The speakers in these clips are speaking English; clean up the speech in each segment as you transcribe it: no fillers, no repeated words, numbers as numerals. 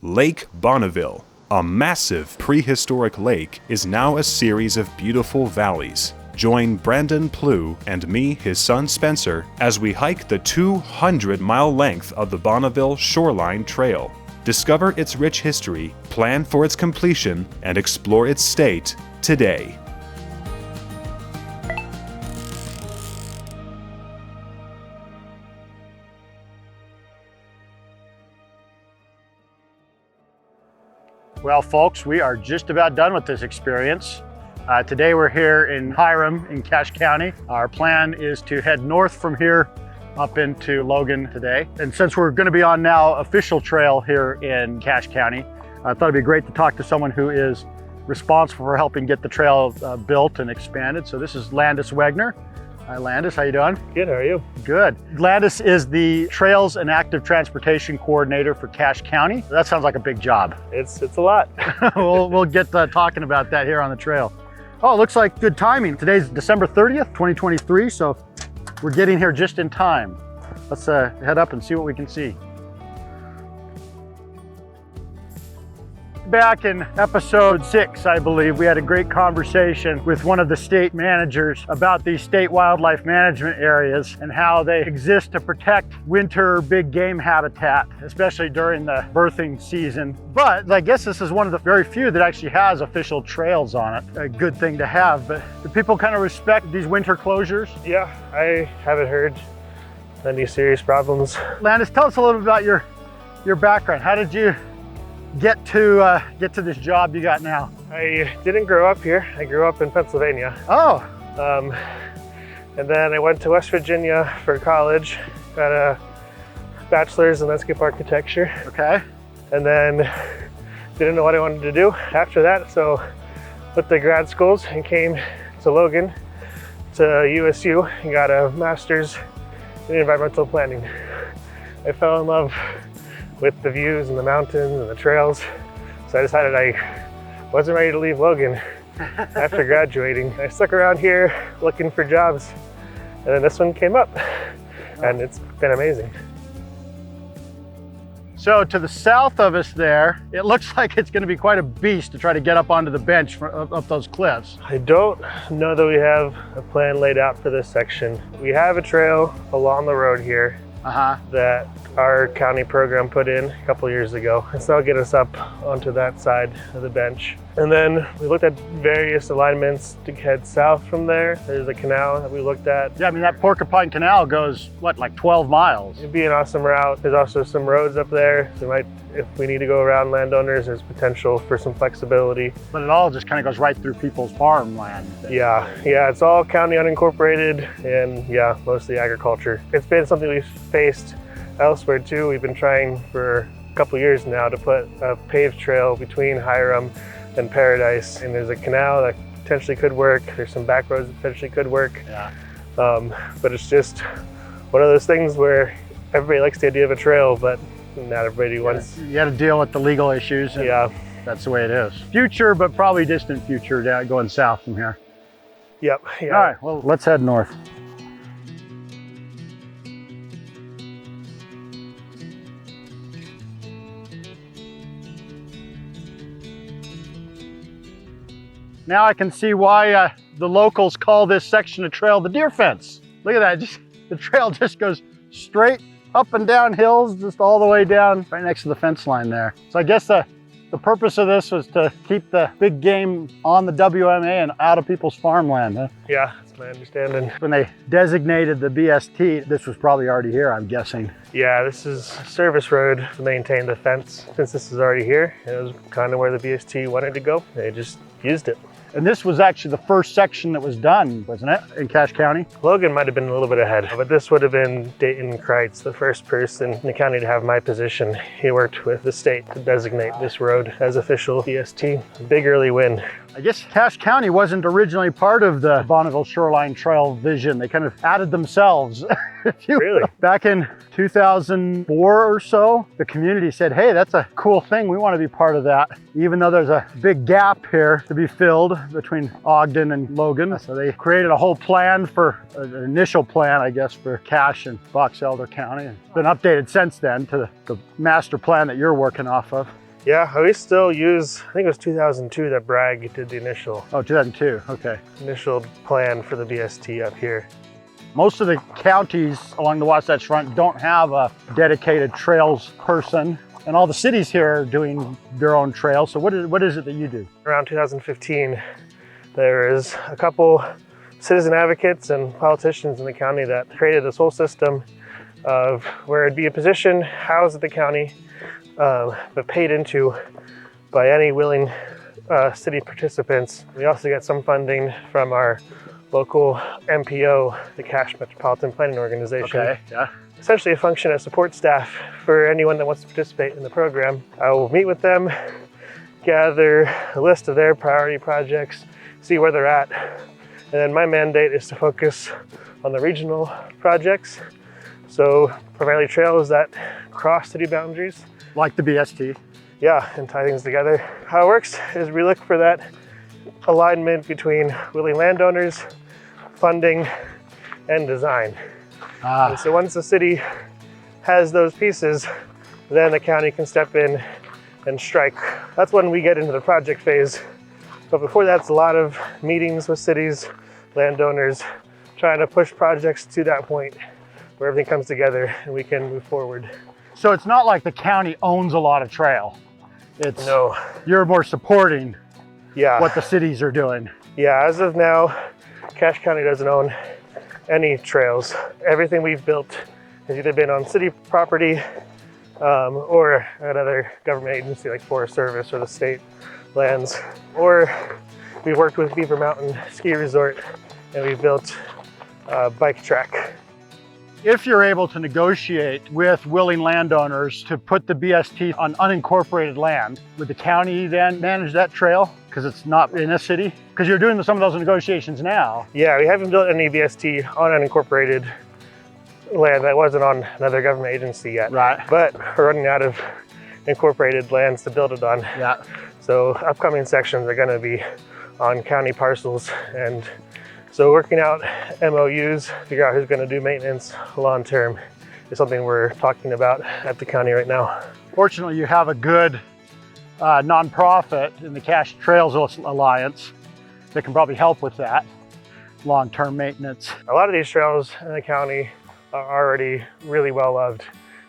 Lake Bonneville, a massive prehistoric lake, is now a series of beautiful valleys. Join Brandon Plewe and me, his son Spencer, as we hike the 200-mile length of the Bonneville Shoreline Trail. Discover its rich history, plan for its completion, and explore its state today. Well, folks, we are just about done with this experience. Today we're here in Hyrum in Cache County. Our plan is to head north from here up into Logan today. And since we're going to be on now official trail here in Cache County, I thought it'd be great to talk to someone who is responsible for helping get the trail built and expanded. So this is Landis Wenger. Hi Landis, how you doing? Good, how are you? Good. Landis is the Trails and Active Transportation Coordinator for Cache County. That sounds like a big job. It's a lot. we'll get talking about that here on the trail. Oh, it looks like good timing. Today's December 30th, 2023, so we're getting here just in time. Let's head up and see what we can see. Back in episode 6, I believe, we had a great conversation with one of the state managers about these state wildlife management areas and how they exist to protect winter big game habitat, especially during the birthing season. But I guess this is one of the very few that actually has official trails on it. A good thing to have, but do people kind of respect these winter closures? Yeah, I haven't heard any serious problems. Landis, tell us a little bit about your background. How did you get to this job you got now? I didn't grow up here. I grew up in Pennsylvania. Oh. And then I went to West Virginia for college, got a bachelor's in landscape architecture. Okay. And then didn't know what I wanted to do after that, so went to grad schools and came to Logan, to USU, and got a master's in environmental planning. I fell in love with the views and the mountains and the trails. So I decided I wasn't ready to leave Logan after graduating. I stuck around here looking for jobs, and then this one came up, and it's been amazing. So to the south of us there, it looks like it's going to be quite a beast to try to get up onto the bench up those cliffs. I don't know that we have a plan laid out for this section. We have a trail along the road here that our county program put in a couple years ago. And so that'll get us up onto that side of the bench. And then we looked at various alignments to head south from there. There's a canal that we looked at. Yeah, I mean, that Porcupine Canal goes, what, like 12 miles? It'd be an awesome route. There's also some roads up there. So if we need to go around landowners, there's potential for some flexibility. But it all just kind of goes right through people's farmland. Yeah, it's all county unincorporated and yeah, mostly agriculture. It's been something we've faced elsewhere too. We've been trying for a couple years now to put a paved trail between Hyrum and Paradise, and there's a canal that potentially could work. There's some back roads that potentially could work. Yeah. But it's just one of those things where everybody likes the idea of a trail, but not everybody wants. You got to deal with the legal issues. And yeah. That's the way it is. Future, but probably distant future going south from here. Yep. Yeah. All right, well, let's head north. Now I can see why the locals call this section of trail the deer fence. Look at that, the trail just goes straight up and down hills, just all the way down right next to the fence line there. So I guess the purpose of this was to keep the big game on the WMA and out of people's farmland. Huh? Yeah, that's my understanding. When they designated the BST, this was probably already here, I'm guessing. Yeah, this is a service road to maintain the fence. Since this is already here, it was kind of where the BST wanted to go. They just used it. And this was actually the first section that was done, wasn't it, in Cache County? Logan might have been a little bit ahead, but this would have been Dayton Kreitz, the first person in the county to have my position. He worked with the state to designate this road as official BST. Big early win. I guess Cache County wasn't originally part of the Bonneville Shoreline Trail vision. They kind of added themselves. Really? Back in 2004 or so, the community said, hey, that's a cool thing. We want to be part of that. Even though there's a big gap here to be filled between Ogden and Logan. So they created a whole plan for, an initial plan, I guess, for Cache and Box Elder County. It's been updated since then to the master plan that you're working off of. Yeah, we still use, I think it was 2002 that Bragg did the initial Oh, 2002, okay. initial plan for the BST up here. Most of the counties along the Wasatch Front don't have a dedicated trails person, and all the cities here are doing their own trails. So what is it that you do? Around 2015, there is a couple citizen advocates and politicians in the county that created this whole system of where it'd be a position housed at the county, but paid into by any willing city participants. We also get some funding from our local MPO, the Cache Metropolitan Planning Organization. Okay, yeah. Essentially a function as support staff for anyone that wants to participate in the program. I will meet with them, gather a list of their priority projects, see where they're at, and then my mandate is to focus on the regional projects. So primarily trails that cross city boundaries. Like the BST. Yeah, and tie things together. How it works is we look for that alignment between willing landowners, funding, and design. And so once the city has those pieces, then the county can step in and strike. That's when we get into the project phase. But before that's a lot of meetings with cities, landowners, trying to push projects to that point where everything comes together and we can move forward. So it's not like the county owns a lot of trail. It's No. You're more supporting Yeah. what the cities are doing. Yeah, as of now, Cache County doesn't own any trails. Everything we've built has either been on city property or another government agency like Forest Service or the state lands. Or we've worked with Beaver Mountain Ski Resort and we've built a bike track. If you're able to negotiate with willing landowners to put the BST on unincorporated land, would the county then manage that trail? Because it's not in a city? Because you're doing some of those negotiations now. Yeah, we haven't built any BST on unincorporated land that wasn't on another government agency yet. Right. But we're running out of incorporated lands to build it on. Yeah. So upcoming sections are gonna be on county parcels. And so working out MOUs, figure out who's gonna do maintenance long-term is something we're talking about at the county right now. Fortunately, you have a good nonprofit in the Cache Trails Alliance that can probably help with that long-term maintenance. A lot of these trails in the county are already really well loved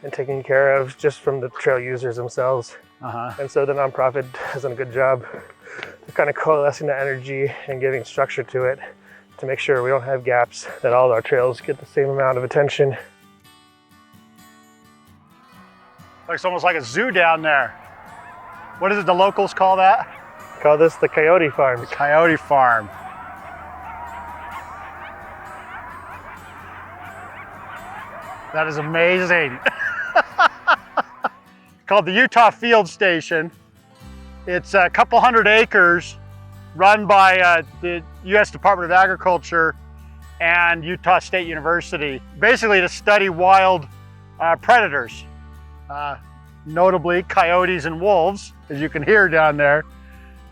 and taken care of just from the trail users themselves. And so the nonprofit has done a good job of kind of coalescing the energy and giving structure to it to make sure we don't have gaps, that all our trails get the same amount of attention. Looks almost like a zoo down there. What is it the locals call that? Call this the Coyote Farms. Coyote Farm. That is amazing. Called the Utah Field Station. It's a couple hundred acres run by the U.S. Department of Agriculture and Utah State University, basically to study wild predators, notably coyotes and wolves, as you can hear down there,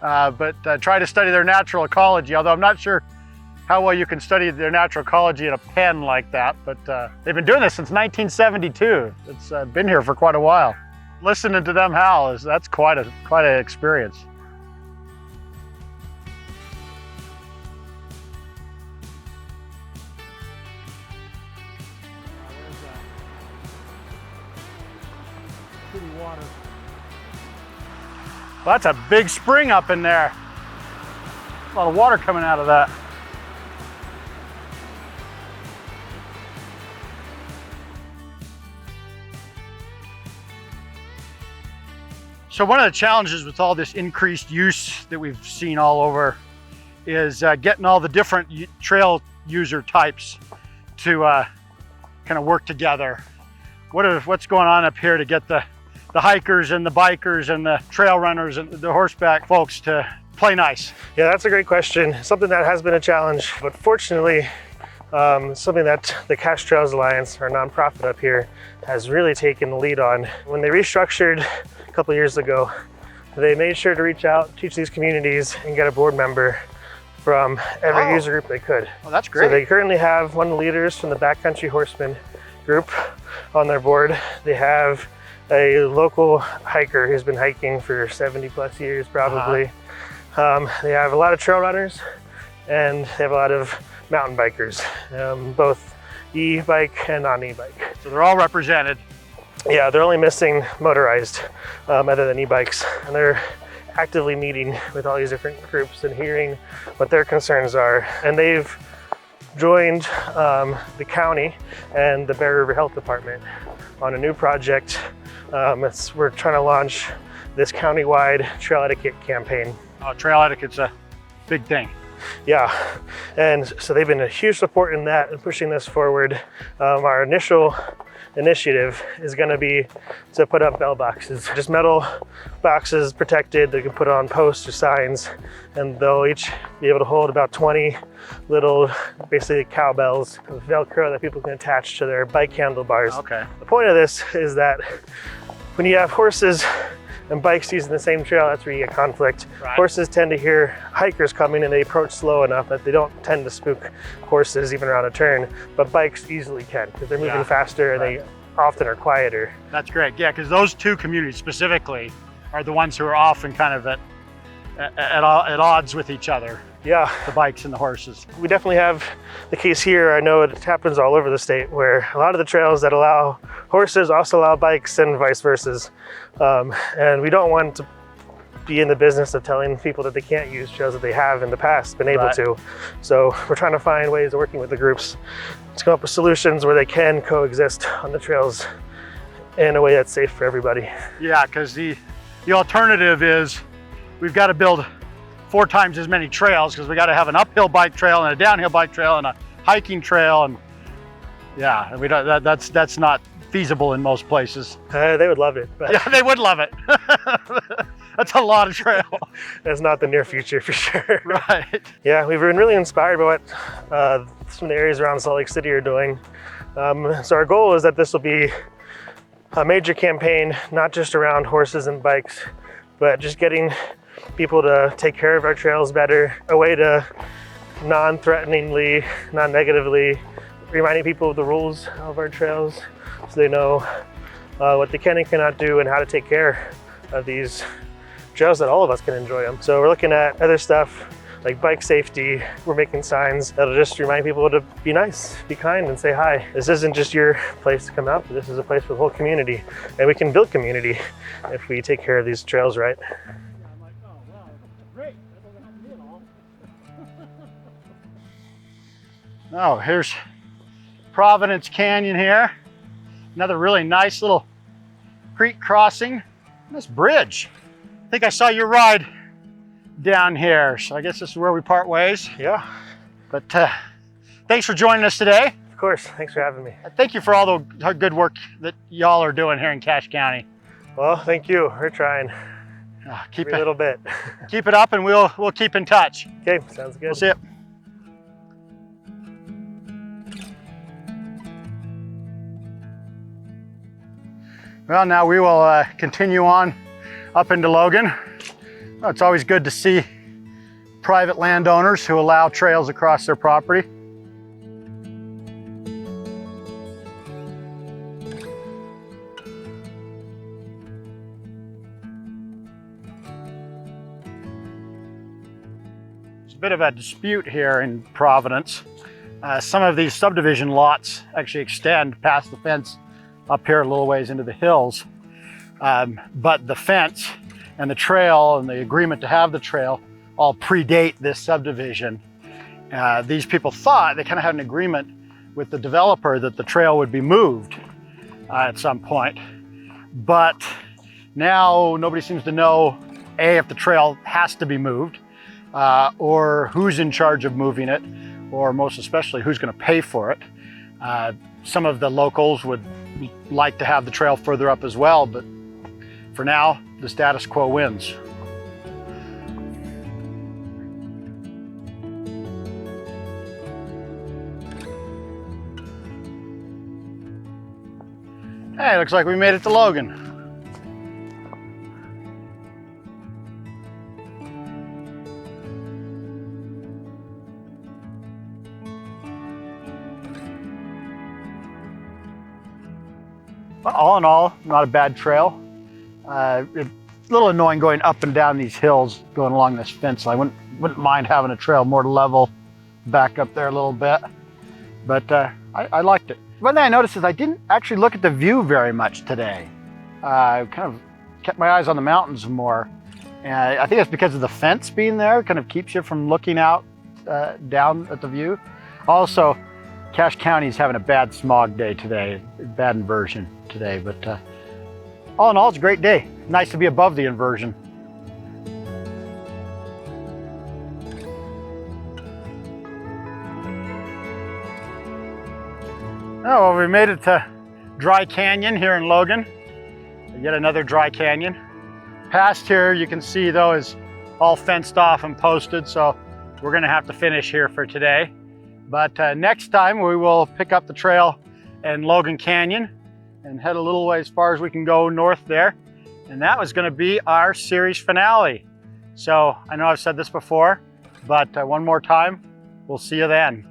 but try to study their natural ecology, although I'm not sure how well you can study their natural ecology in a pen like that, but they've been doing this since 1972. It's been here for quite a while. Listening to them howl, that's quite an experience. Water. Well, that's a big spring up in there. A lot of water coming out of that. So one of the challenges with all this increased use that we've seen all over is getting all the different trail user types to kind of work together. What's going on up here to get the hikers and the bikers and the trail runners and the horseback folks to play nice? Yeah, that's a great question. Something that has been a challenge, but fortunately, something that the Cache Trails Alliance, our nonprofit up here, has really taken the lead on. When they restructured a couple years ago, they made sure to reach out, teach these communities, and get a board member from every user group they could. Oh, that's great. So they currently have one of the leaders from the Backcountry Horsemen group on their board. They have a local hiker who's been hiking for 70 plus years probably. They have a lot of trail runners and they have a lot of mountain bikers, both e-bike and non-e-bike. So they're all represented. Yeah, they're only missing motorized other than e-bikes, and they're actively meeting with all these different groups and hearing what their concerns are. And they've joined the county and the Bear River Health Department on a new project. We're trying to launch this countywide trail etiquette campaign. Oh, trail etiquette's a big thing. Yeah, and so they've been a huge support in that and pushing this forward. Our initial initiative is going to be to put up bell boxes, just metal boxes protected. They can put on posts or signs, and they'll each be able to hold about 20 little, basically cowbells with Velcro that people can attach to their bike handlebars. Okay. The point of this is that when you have horses and bikes using the same trail, that's where you get conflict. Right. Horses tend to hear hikers coming and they approach slow enough that they don't tend to spook horses even around a turn, but bikes easily can because they're moving faster and they often are quieter. That's great. Yeah, because those two communities specifically are the ones who are often kind of at odds with each other. Yeah, The bikes and the horses. we definitely have the case here. I know it happens all over the state where a lot of the trails that allow horses also allow bikes and vice versa. And we don't want to be in the business of telling people that they can't use trails that they have in the past been able to. So we're trying to find ways of working with the groups to come up with solutions where they can coexist on the trails in a way that's safe for everybody. Yeah, because the alternative is we've got to build 4 times as many trails because we got to have an uphill bike trail and a downhill bike trail and a hiking trail, and yeah, we don't, that's not feasible in most places. They would love it, but Yeah, they would love it. That's a lot of trail. that's not the near future for sure. Right. Yeah, we've been really inspired by what some of the areas around Salt Lake City are doing. So our goal is that this will be a major campaign, not just around horses and bikes, but just getting people to take care of our trails better, a way to non-threateningly, non-negatively reminding people of the rules of our trails so they know what they can and cannot do and how to take care of these trails that all of us can enjoy them. So we're looking at other stuff like bike safety. We're making signs that'll just remind people to be nice, be kind, and say hi. This isn't just your place to come out, but this is a place for the whole community, and we can build community if we take care of these trails right. Oh, here's Providence Canyon here. Another really nice little creek crossing. Nice bridge. I think I saw your ride down here, so I guess this is where we part ways. Yeah, But thanks for joining us today. of course. Thanks for having me. Thank you for all the good work that y'all are doing here in Cache County. Well, thank you. We're trying Keep every little bit. keep it up, and we'll keep in touch. Okay, sounds good. We'll see you. Well, now we will continue on up into Logan. Well, it's always good to see private landowners who allow trails across their property. There's a bit of a dispute here in Providence. Some of these subdivision lots actually extend past the fence up here a little ways into the hills. But the fence and the trail and the agreement to have the trail all predate this subdivision. These people thought they kind of had an agreement with the developer that the trail would be moved at some point. But now nobody seems to know, A, if the trail has to be moved, or who's in charge of moving it, or most especially who's going to pay for it. Some of the locals would like to have the trail further up as well, but for now, the status quo wins. Hey, looks like we made it to Logan. All in all, not a bad trail. It's a little annoying going up and down these hills, going along this fence. I wouldn't mind having a trail more level back up there a little bit, but I liked it. One thing I noticed is I didn't actually look at the view very much today. I kind of kept my eyes on the mountains more. And I think it's because of the fence being there, kind of keeps you from looking out down at the view. Also, Cache County is having a bad smog day today, bad inversion today, but all in all, it's a great day. Nice to be above the inversion. Oh, well, we made it to Dry Canyon here in Logan. Yet another dry canyon. Past here, you can see though, is all fenced off and posted, so we're gonna have to finish here for today. But next time we will pick up the trail in Logan Canyon and head a little way as far as we can go north there. And that was gonna be our series finale. So I know I've said this before, but one more time, we'll see you then.